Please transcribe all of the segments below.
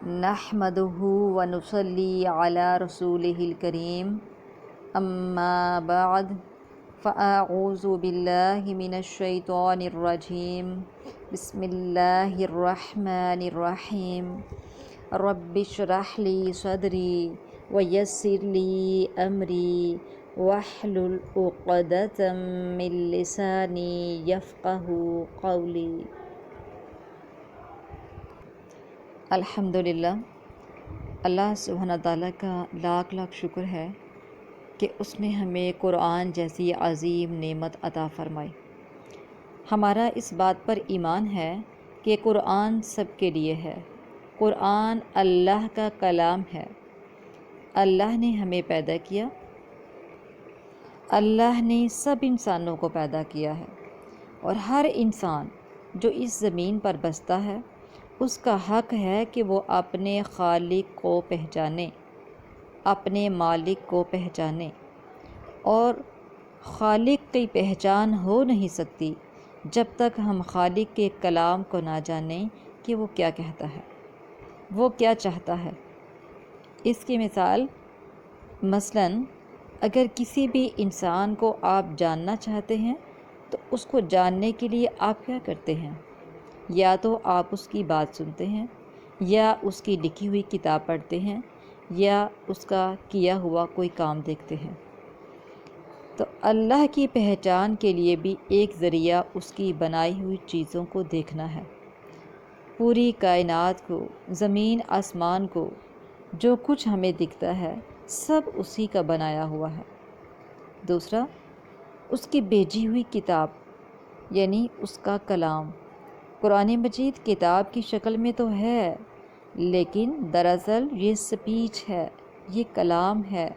نحمده ونصلي على رسوله الكريم اما بعد فاعوذ بالله من الشیطان الرجیم بسم اللہ الرحمن الرحیم رب اشرح لي صدری ویسر لي امری واحلل عقدۃ من لسانی یفقهوا قولی۔ الحمدللہ، اللہ سبحانہ تعالیٰ کا لاکھ لاکھ شکر ہے کہ اس نے ہمیں قرآن جیسی عظیم نعمت عطا فرمائی۔ ہمارا اس بات پر ایمان ہے کہ قرآن سب کے لیے ہے۔ قرآن اللہ کا کلام ہے۔ اللہ نے ہمیں پیدا کیا، اللہ نے سب انسانوں کو پیدا کیا ہے، اور ہر انسان جو اس زمین پر بستا ہے اس کا حق ہے کہ وہ اپنے خالق کو پہچانے، اپنے مالک کو پہچانے، اور خالق کی پہچان ہو نہیں سکتی جب تک ہم خالق کے کلام کو نہ جانیں کہ وہ کیا کہتا ہے، وہ کیا چاہتا ہے۔ اس کی مثلاً اگر کسی بھی انسان کو آپ جاننا چاہتے ہیں تو اس کو جاننے کے لیے آپ کیا کرتے ہیں؟ یا تو آپ اس کی بات سنتے ہیں، یا اس کی لکھی ہوئی کتاب پڑھتے ہیں، یا اس کا کیا ہوا کوئی کام دیکھتے ہیں۔ تو اللہ کی پہچان کے لیے بھی ایک ذریعہ اس کی بنائی ہوئی چیزوں کو دیکھنا ہے۔ پوری کائنات کو، زمین آسمان کو، جو کچھ ہمیں دکھتا ہے سب اسی کا بنایا ہوا ہے۔ دوسرا، اس کی بھیجی ہوئی کتاب یعنی اس کا کلام۔ قرآن مجید کتاب کی شکل میں تو ہے، لیکن دراصل یہ سپیچ ہے، یہ کلام ہے،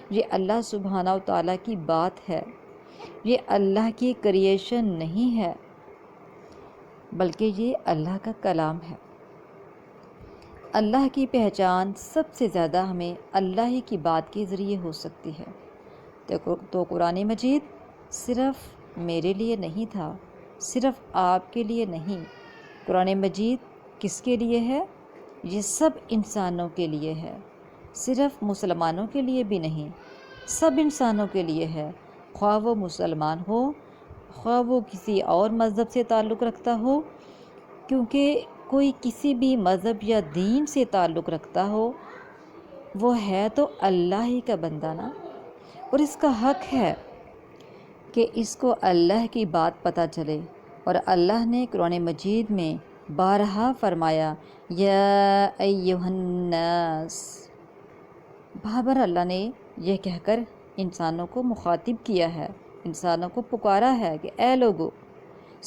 یہ اللہ سبحانہ و تعالیٰ کی بات ہے، یہ اللہ کی کریشن نہیں ہے، بلکہ یہ اللہ کا کلام ہے۔ اللہ کی پہچان سب سے زیادہ ہمیں اللہ ہی کی بات کے ذریعے ہو سکتی ہے۔ تو قرآن مجید صرف میرے لیے نہیں تھا، صرف آپ کے لیے نہیں۔ قرآن مجید کس کے لیے ہے؟ یہ سب انسانوں کے لیے ہے، صرف مسلمانوں کے لیے بھی نہیں، سب انسانوں کے لیے ہے، خواہ وہ مسلمان ہو، خواہ وہ کسی اور مذہب سے تعلق رکھتا ہو، کیونکہ کوئی کسی بھی مذہب یا دین سے تعلق رکھتا ہو وہ ہے تو اللہ ہی کا بندہ نا، اور اس کا حق ہے کہ اس کو اللہ کی بات پتہ چلے۔ اور اللہ نے قرآن مجید میں بارہا فرمایا یا ایہا الناس، بار اللہ نے یہ کہہ کر انسانوں کو مخاطب کیا ہے، انسانوں کو پکارا ہے کہ اے لوگو،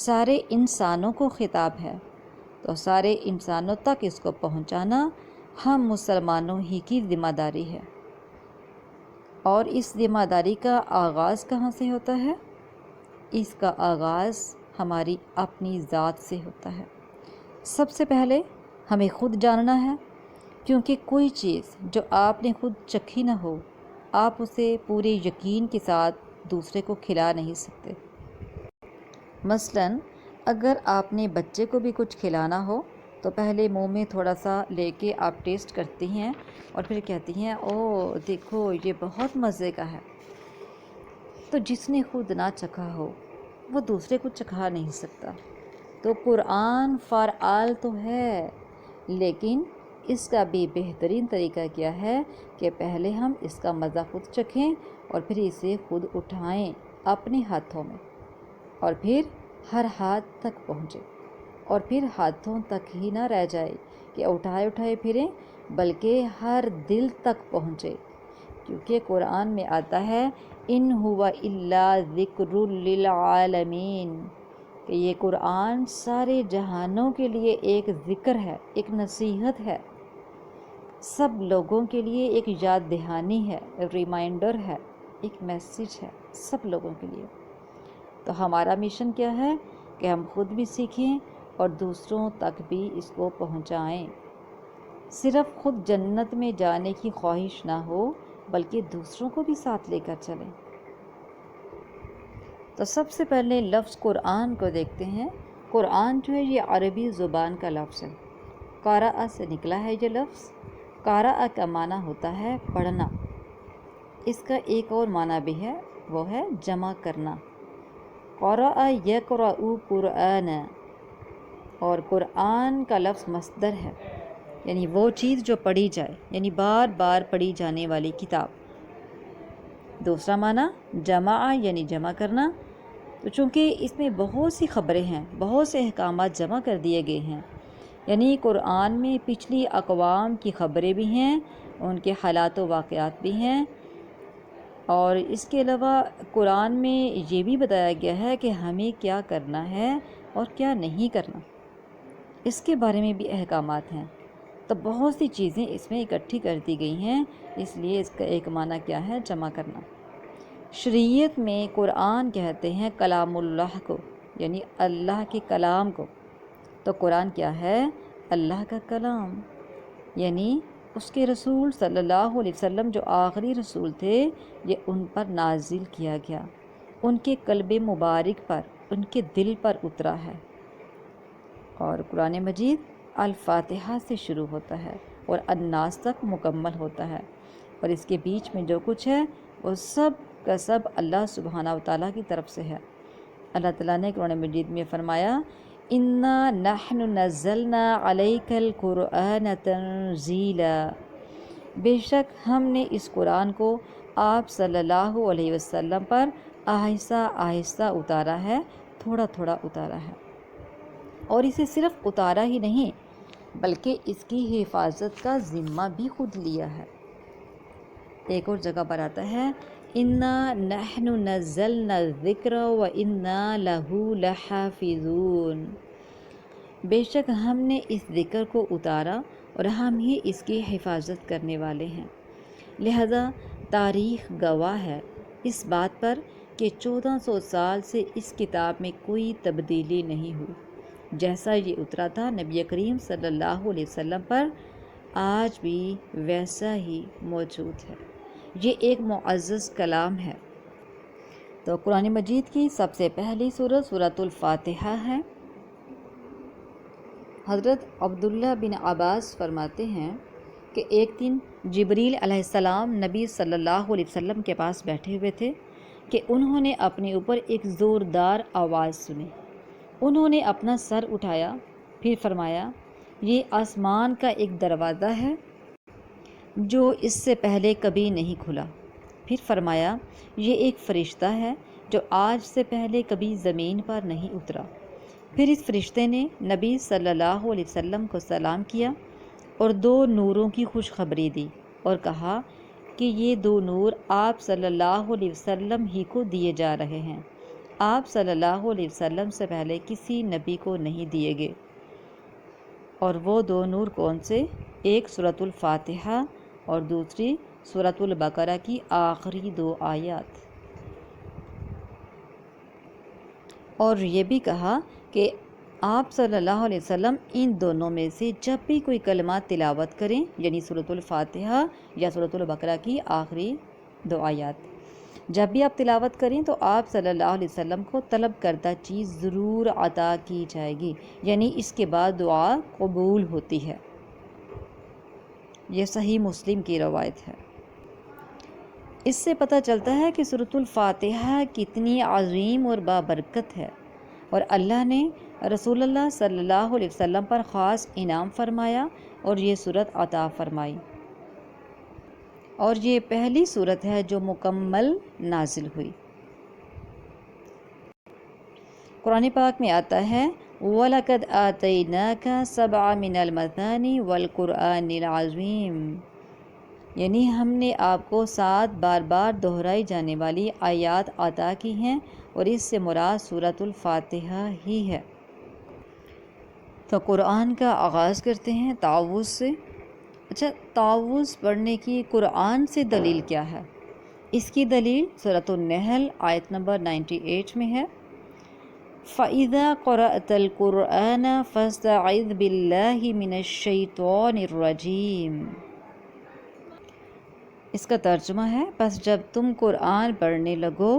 سارے انسانوں کو خطاب ہے، تو سارے انسانوں تک اس کو پہنچانا ہم مسلمانوں ہی کی ذمہ داری ہے۔ اور اس ذمہ داری کا آغاز کہاں سے ہوتا ہے؟ اس کا آغاز ہماری اپنی ذات سے ہوتا ہے۔ سب سے پہلے ہمیں خود جاننا ہے، کیونکہ کوئی چیز جو آپ نے خود چکھی نہ ہو آپ اسے پورے یقین کے ساتھ دوسرے کو کھلا نہیں سکتے۔ مثلاً اگر آپ نے بچے کو بھی کچھ کھلانا ہو تو پہلے منہ میں تھوڑا سا لے کے آپ ٹیسٹ کرتی ہیں اور پھر کہتی ہیں او دیکھو یہ بہت مزے کا ہے۔ تو جس نے خود نہ چکھا ہو وہ دوسرے کو چکھا نہیں سکتا۔ تو قرآن فار آل تو ہے، لیکن اس کا بھی بہترین طریقہ کیا ہے کہ پہلے ہم اس کا مزہ خود چکھیں اور پھر اسے خود اٹھائیں اپنے ہاتھوں میں، اور پھر ہر ہاتھ تک پہنچے، اور پھر ہاتھوں تک ہی نہ رہ جائے کہ اٹھائے اٹھائے پھریں، بلکہ ہر دل تک پہنچے، کیونکہ قرآن میں آتا ہے ان ہوا الا ذکر للعالمین، کہ یہ قرآن سارے جہانوں کے لیے ایک ذکر ہے، ایک نصیحت ہے، سب لوگوں کے لیے ایک یاد دہانی ہے، ریمائنڈر ہے، ایک میسیج ہے سب لوگوں کے لیے۔ تو ہمارا مشن کیا ہے کہ ہم خود بھی سیکھیں اور دوسروں تک بھی اس کو پہنچائیں۔ صرف خود جنت میں جانے کی خواہش نہ ہو بلکہ دوسروں کو بھی ساتھ لے کر چلیں۔ تو سب سے پہلے لفظ قرآن کو دیکھتے ہیں۔ قرآن جو ہے یہ عربی زبان کا لفظ ہے۔ قارأ سے نکلا ہے یہ لفظ۔ قارأ کا معنی ہوتا ہے پڑھنا، اس کا ایک اور معنی بھی ہے، وہ ہے جمع کرنا۔ قرأ یقرأ قرآنا، اور قرآن کا لفظ مصدر ہے، یعنی وہ چیز جو پڑھی جائے، یعنی بار بار پڑھی جانے والی کتاب۔ دوسرا معنی جمع یعنی جمع کرنا، تو چونکہ اس میں بہت سی خبریں ہیں، بہت سے احکامات جمع کر دیے گئے ہیں، یعنی قرآن میں پچھلی اقوام کی خبریں بھی ہیں، ان کے حالات و واقعات بھی ہیں، اور اس کے علاوہ قرآن میں یہ بھی بتایا گیا ہے کہ ہمیں کیا کرنا ہے اور کیا نہیں کرنا، اس کے بارے میں بھی احکامات ہیں۔ تو بہت سی چیزیں اس میں اکٹھی کر دی گئی ہیں، اس لیے اس کا ایک معنی کیا ہے؟ جمع کرنا۔ شریعت میں قرآن کہتے ہیں کلام اللہ کو، یعنی اللہ کے کلام کو۔ تو قرآن کیا ہے؟ اللہ کا کلام، یعنی اس کے رسول صلی اللہ علیہ وسلم جو آخری رسول تھے، یہ ان پر نازل کیا گیا، ان کے قلب مبارک پر، ان کے دل پر اترا ہے۔ اور قرآن مجید الفاتحہ سے شروع ہوتا ہے اور الناس تک مکمل ہوتا ہے، اور اس کے بیچ میں جو کچھ ہے وہ سب کا سب اللہ سبحانہ و تعالیٰ کی طرف سے ہے۔ اللہ تعالیٰ نے قرآن مجید میں فرمایا اِنَّا نَحْنُ نَزَّلْنَا عَلَيْكَ الْقُرْآنَ تَنزِيلًا، بے شک ہم نے اس قرآن کو آپ صلی اللہ علیہ وسلم پر آہستہ آہستہ اتارا ہے، تھوڑا تھوڑا اتارا ہے، اور اسے صرف اتارا ہی نہیں بلکہ اس کی حفاظت کا ذمہ بھی خود لیا ہے۔ ایک اور جگہ پر آتا ہے اِنَّا نَحْنُ نَزَّلْنَا الذِّكْرَ وَإِنَّا لَهُ لَحَافِظُونَ، بے شک ہم نے اس ذکر کو اتارا اور ہم ہی اس کی حفاظت کرنے والے ہیں۔ لہذا تاریخ گواہ ہے اس بات پر کہ 1400 سال سے اس کتاب میں کوئی تبدیلی نہیں ہوئی، جیسا یہ اترا تھا نبی کریم صلی اللہ علیہ وسلم پر، آج بھی ویسا ہی موجود ہے۔ یہ ایک معزز کلام ہے۔ تو قرآن مجید کی سب سے پہلی سورت سورۃ الفاتحہ ہے۔ حضرت عبداللہ بن عباس فرماتے ہیں کہ ایک دن جبریل علیہ السلام نبی صلی اللہ علیہ وسلم کے پاس بیٹھے ہوئے تھے کہ انہوں نے اپنے اوپر ایک زوردار آواز سنی۔ انہوں نے اپنا سر اٹھایا، پھر فرمایا یہ آسمان کا ایک دروازہ ہے جو اس سے پہلے کبھی نہیں کھلا۔ پھر فرمایا یہ ایک فرشتہ ہے جو آج سے پہلے کبھی زمین پر نہیں اترا۔ پھر اس فرشتے نے نبی صلی اللہ علیہ وسلم کو سلام کیا اور 2 نوروں کی خوشخبری دی اور کہا کہ یہ 2 نور آپ صلی اللہ علیہ وسلم ہی کو دیے جا رہے ہیں، آپ صلی اللہ علیہ وسلم سے پہلے کسی نبی کو نہیں دیے گئے۔ اور وہ 2 نور کون سے؟ ایک سورۃ الفاتحہ اور دوسری سورۃ البقرہ کی آخری 2 آیات۔ اور یہ بھی کہا کہ آپ صلی اللہ علیہ وسلم ان دونوں میں سے جب بھی کوئی کلمات تلاوت کریں، یعنی سورۃ الفاتحہ یا سورۃ البقرہ کی آخری 2 آیات، جب بھی آپ تلاوت کریں تو آپ صلی اللہ علیہ وسلم کو طلب کردہ چیز ضرور عطا کی جائے گی، یعنی اس کے بعد دعا قبول ہوتی ہے۔ یہ صحیح مسلم کی روایت ہے۔ اس سے پتہ چلتا ہے کہ سورۃ الفاتحہ کتنی عظیم اور بابرکت ہے، اور اللہ نے رسول اللہ صلی اللہ علیہ وسلم پر خاص انعام فرمایا اور یہ سورت عطا فرمائی، اور یہ پہلی سورت ہے جو مکمل نازل ہوئی۔ قرآن پاک میں آتا ہے وَلَقَدْ آتَيْنَاكَ سَبْعًا مِنَ الْمَثَانِي وَالْقُرْآنِ الْعَظِيمِ، یعنی ہم نے آپ کو 7 بار بار دہرائی جانے والی آیات عطا کی ہیں، اور اس سے مراد سورۃ الفاتحہ ہی ہے۔ تو قرآن کا آغاز کرتے ہیں تعوذ سے۔ اچھا، تعوذ پڑھنے کی قرآن سے دلیل کیا ہے؟ اس کی دلیل سورۃ النحل آیت نمبر 98 میں ہے فَإِذَا قَرَأْتَ الْقُرْآنَ فَاسْتَعِذْ بِاللَّهِ مِنَ الشَّيْطَانِ الرَّجِيمِ، اس کا ترجمہ ہے پس جب تم قرآن پڑھنے لگو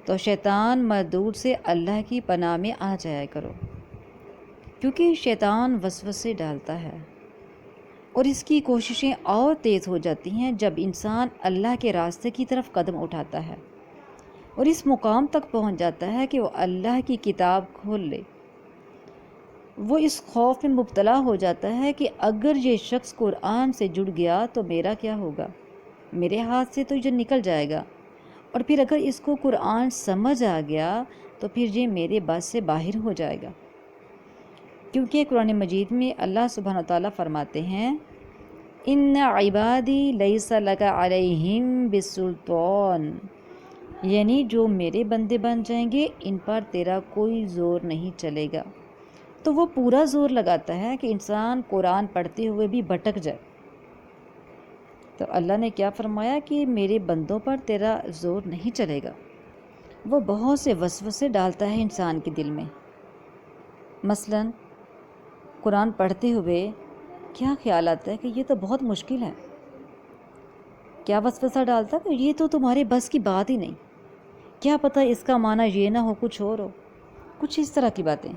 تو شیطان مردود سے اللہ کی پناہ میں آ جایا کرو۔ کیونکہ شیطان وسوسے ڈالتا ہے اور اس کی کوششیں اور تیز ہو جاتی ہیں جب انسان اللہ کے راستے کی طرف قدم اٹھاتا ہے اور اس مقام تک پہنچ جاتا ہے کہ وہ اللہ کی کتاب کھول لے۔ وہ اس خوف میں مبتلا ہو جاتا ہے کہ اگر یہ شخص قرآن سے جڑ گیا تو میرا کیا ہوگا، میرے ہاتھ سے تو یہ نکل جائے گا، اور پھر اگر اس کو قرآن سمجھ آ گیا تو پھر یہ میرے بس سے باہر ہو جائے گا۔ کیونکہ قرآن مجید میں اللہ سبحانہ وتعالیٰ فرماتے ہیں ان عبادی لیس لک علیہم بسلطان، یعنی جو میرے بندے بن جائیں گے ان پر تیرا کوئی زور نہیں چلے گا۔ تو وہ پورا زور لگاتا ہے کہ انسان قرآن پڑھتے ہوئے بھی بھٹک جائے۔ تو اللہ نے کیا فرمایا کہ میرے بندوں پر تیرا زور نہیں چلے گا۔ وہ بہت سے وسوسے ڈالتا ہے انسان کے دل میں۔ مثلاً قرآن پڑھتے ہوئے کیا خیال آتا ہے کہ یہ تو بہت مشکل ہے، کیا وسوسہ ڈالتا ہے کہ یہ تو تمہارے بس کی بات ہی نہیں، کیا پتہ اس کا معنی یہ نہ ہو کچھ اور ہو، کچھ اس طرح کی باتیں۔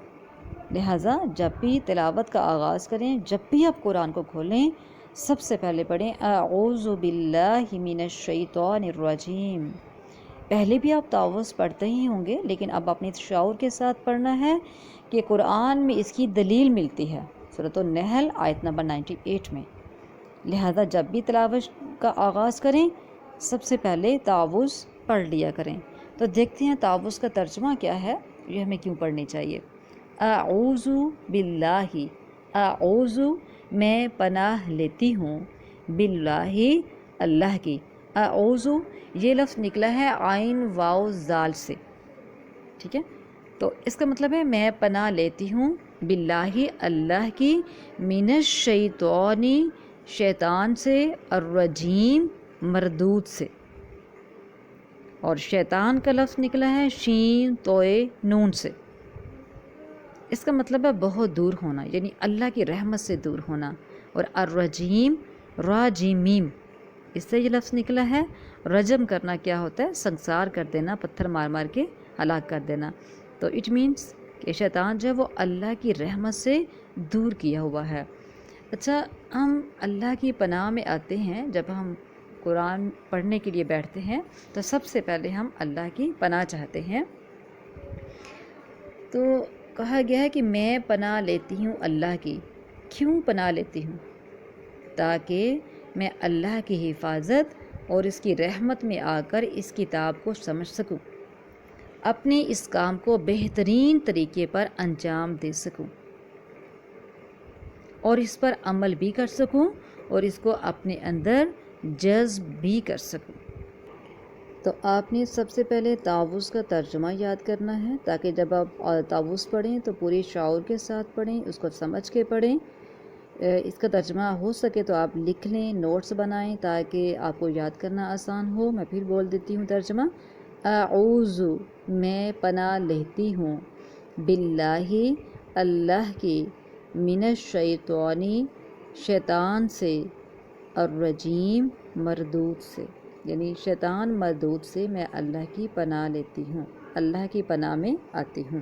لہٰذا جب بھی تلاوت کا آغاز کریں، جب بھی آپ قرآن کو کھولیں، سب سے پہلے پڑھیں اعوذ باللہ من الشیطان الرجیم۔ پہلے بھی آپ تعوذ پڑھتے ہی ہوں گے، لیکن اب اپنے شعور کے ساتھ پڑھنا ہے کہ قرآن میں اس کی دلیل ملتی ہے سورۃ النحل آیت نمبر 98 میں۔ لہذا جب بھی تلاوت کا آغاز کریں سب سے پہلے تعوذ پڑھ لیا کریں۔ تو دیکھتے ہیں تعوذ کا ترجمہ کیا ہے، یہ ہمیں کیوں پڑھنی چاہیے۔ اعوذ باللہ، اعوذ میں پناہ لیتی ہوں، باللہ اللہ کی۔ اعوذ یہ لفظ نکلا ہے عین واو زال سے، ٹھیک ہے، تو اس کا مطلب ہے میں پناہ لیتی ہوں باللہ اللہ کی، من الشیطان شیطان سے، الرجیم مردود سے، اور شیطان کا لفظ نکلا ہے شین توئے نون سے۔ اس کا مطلب ہے بہت دور ہونا، یعنی اللہ کی رحمت سے دور ہونا، اور الرجیم راجمیم اس سے یہ لفظ نکلا ہے۔ رجم کرنا کیا ہوتا ہے، سنسار کر دینا، پتھر مار مار کے ہلاک کر دینا۔ تو اٹ مینس کہ شیطان جو ہے وہ اللہ کی رحمت سے دور کیا ہوا ہے۔ اچھا، ہم اللہ کی پناہ میں آتے ہیں جب ہم قرآن پڑھنے کے لیے بیٹھتے ہیں تو سب سے پہلے ہم اللہ کی پناہ چاہتے ہیں۔ تو کہا گیا ہے کہ میں پناہ لیتی ہوں اللہ کی۔ کیوں پناہ لیتی ہوں؟ تاکہ میں اللہ کی حفاظت اور اس کی رحمت میں آ کر اس کتاب کو سمجھ سکوں، اپنے اس کام کو بہترین طریقے پر انجام دے سکوں، اور اس پر عمل بھی کر سکوں، اور اس کو اپنے اندر جذب بھی کر سکوں۔ تو آپ نے سب سے پہلے تعوذ کا ترجمہ یاد کرنا ہے، تاکہ جب آپ تعوذ پڑھیں تو پوری شعور کے ساتھ پڑھیں، اس کو سمجھ کے پڑھیں۔ اس کا ترجمہ ہو سکے تو آپ لکھ لیں، نوٹس بنائیں تاکہ آپ کو یاد کرنا آسان ہو۔ میں پھر بول دیتی ہوں ترجمہ۔ اعوذ میں پناہ لیتی ہوں، باللہ اللہ کی، من الشیطان شیطان سے، الرجیم مردود سے، یعنی شیطان مردود سے میں اللہ کی پناہ لیتی ہوں، اللہ کی پناہ میں آتی ہوں۔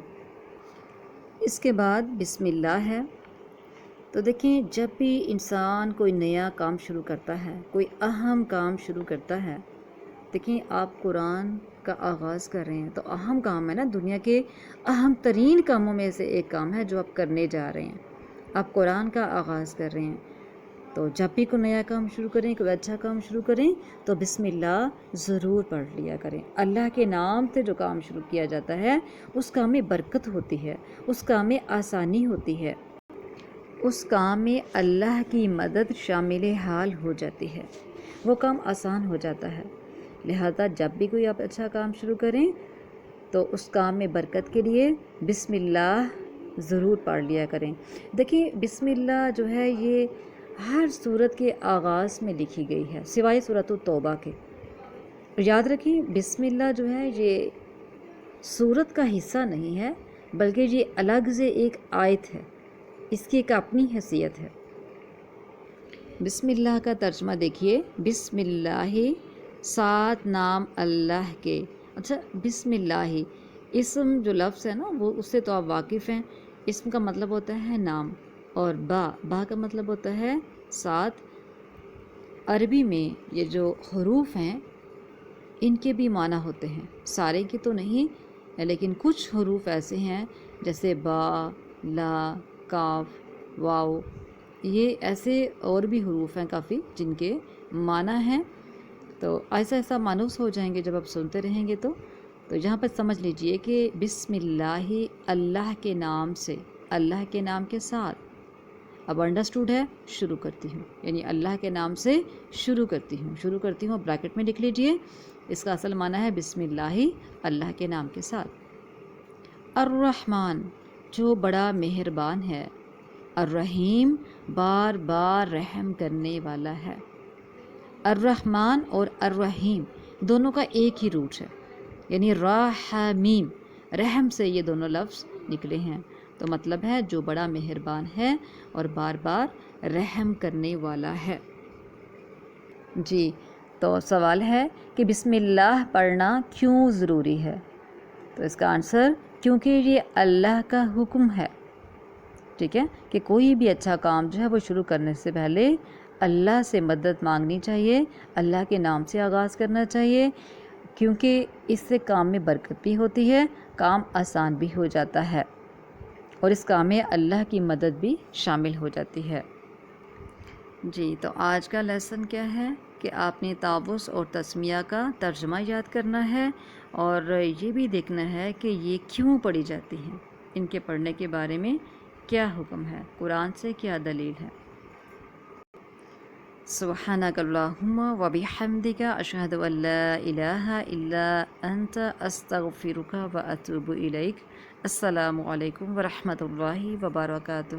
اس کے بعد بسم اللہ ہے۔ تو دیکھیں جب بھی انسان کوئی نیا کام شروع کرتا ہے، کوئی اہم کام شروع کرتا ہے، دیکھیں آپ قرآن کا آغاز کر رہے ہیں تو اہم کام ہے نا، دنیا کے اہم ترین کاموں میں سے ایک کام ہے جو آپ کرنے جا رہے ہیں، آپ قرآن کا آغاز کر رہے ہیں۔ تو جب بھی کوئی نیا کام شروع کریں، کوئی اچھا کام شروع کریں تو بسم اللہ ضرور پڑھ لیا کریں۔ اللہ کے نام سے جو کام شروع کیا جاتا ہے اس کام میں برکت ہوتی ہے، اس کام میں آسانی ہوتی ہے، اس کام میں اللہ کی مدد شامل حال ہو جاتی ہے، وہ کام آسان ہو جاتا ہے۔ لہذا جب بھی کوئی آپ اچھا کام شروع کریں تو اس کام میں برکت کے لیے بسم اللہ ضرور پڑھ لیا کریں۔ دیکھیں بسم اللہ جو ہے یہ ہر سورت کے آغاز میں لکھی گئی ہے سوائے سورۃ التوبہ کے۔ یاد رکھیں بسم اللہ جو ہے یہ سورت کا حصہ نہیں ہے، بلکہ یہ الگ سے ایک آیت ہے، اس کی ایک اپنی حیثیت ہے۔ بسم اللہ کا ترجمہ دیکھیے، بسم اللہ 7 نام اللہ کے۔ اچھا، بسم اللہ اسم جو لفظ ہے نا وہ اس سے تو آپ واقف ہیں اسم کا مطلب ہوتا ہے نام، اور با کا مطلب ہوتا ہے ساتھ۔ عربی میں یہ جو حروف ہیں ان کے بھی معنی ہوتے ہیں، سارے کے تو نہیں لیکن کچھ حروف ایسے ہیں جیسے با، لا، کاف، واو، یہ ایسے اور بھی حروف ہیں کافی جن کے معنی ہیں، تو ایسا ایسا مانوس ہو جائیں گے جب آپ سنتے رہیں گے۔ تو یہاں پر سمجھ لیجئے کہ بسم اللہ، اللہ کے نام سے، اللہ کے نام کے ساتھ۔ اب انڈرسٹوڈ ہے؟ شروع کرتی ہوں، یعنی اللہ کے نام سے شروع کرتی ہوں بریکٹ میں لکھ لیجئے، اس کا اصل معنی ہے بسم اللہ، اللہ کے نام کے ساتھ۔ الرحمن، جو بڑا مہربان ہے، الرحیم، بار بار رحم کرنے والا ہے۔ الرحمن اور الرحیم دونوں کا ایک ہی روٹ ہے، یعنی راحمیم، رحم سے یہ دونوں لفظ نکلے ہیں، تو مطلب ہے جو بڑا مہربان ہے اور بار بار رحم کرنے والا ہے۔ جی، تو سوال ہے کہ بسم اللہ پڑھنا کیوں ضروری ہے؟ تو اس کا آنسر کیونکہ یہ اللہ کا حکم ہے، ٹھیک ہے، کہ کوئی بھی اچھا کام جو ہے وہ شروع کرنے سے پہلے اللہ سے مدد مانگنی چاہیے، اللہ کے نام سے آغاز کرنا چاہیے، کیونکہ اس سے کام میں برکت بھی ہوتی ہے، کام آسان بھی ہو جاتا ہے، اور اس کام میں اللہ کی مدد بھی شامل ہو جاتی ہے۔ جی، تو آج کا لیسن کیا ہے کہ آپ نے تعوذ اور تسمیہ کا ترجمہ یاد کرنا ہے، اور یہ بھی دیکھنا ہے کہ یہ کیوں پڑھی جاتی ہیں، ان کے پڑھنے کے بارے میں کیا حکم ہے، قرآن سے کیا دلیل ہے۔ سبحانک اللہم و بحمدک، اشہد ان لا الہ الا انت، استغفرک و اتوب الیک۔ السلام علیکم ورحمۃ اللہ وبرکاتہ۔